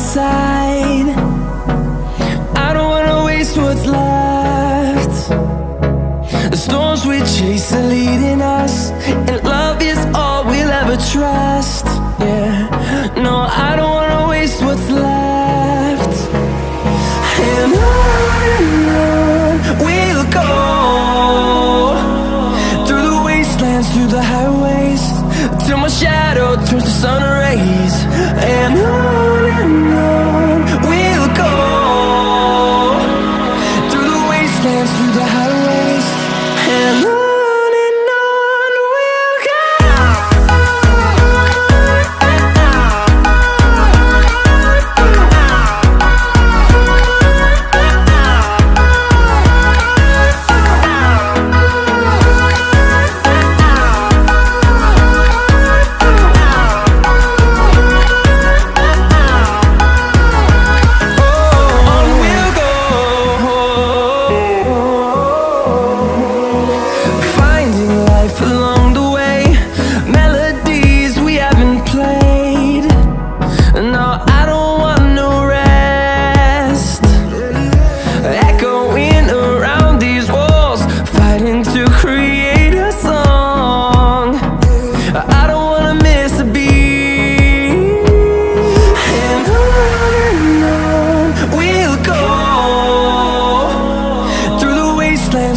side. I don't wanna waste what's left. The storms we chase are leading us, and love is all we'll ever trust. Yeah, no, I don't wanna waste what's left. And on we'll go, through the wastelands, through the highways, till my shadow turns to sun rays. And on we'll go, through the wastelands, through the highways, and on we'll go.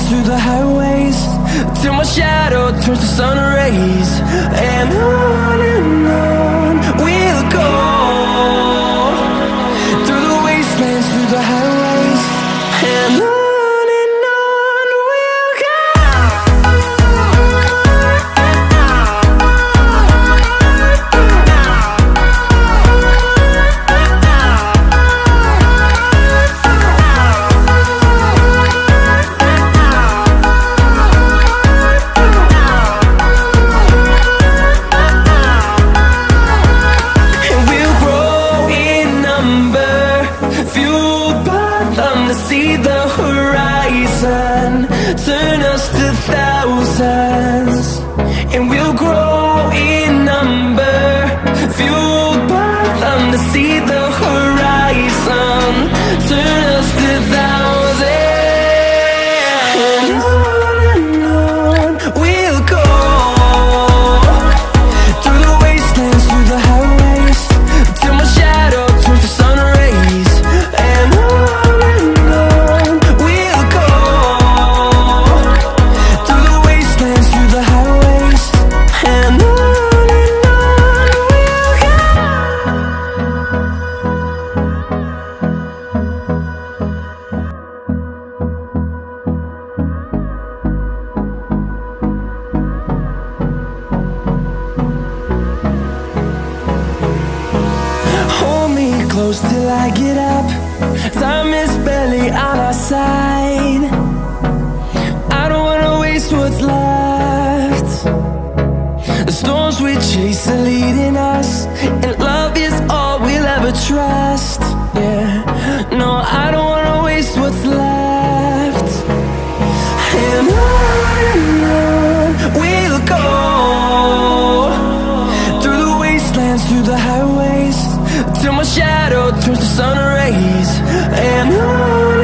Through the highways, till my shadow turns to sun rays. And on we'll go, through the wastelands, through the highways, and on we'll go. To see the horizon turn us to thousands, and we'll grow in number, fueled by them. To see the horizon turn us to thousands, and on we'll go, through the wastelands, through the highways, till my shadow turns to sun rays. And close till I get up, time is barely on our side. I don't wanna waste what's left. The storms we chase are leading us, and love is all we'll ever trust. Yeah, no, I don't wanna waste what's left. And on we'll go, through the wastelands, through the highways, till my shadow turns to sun rays. And on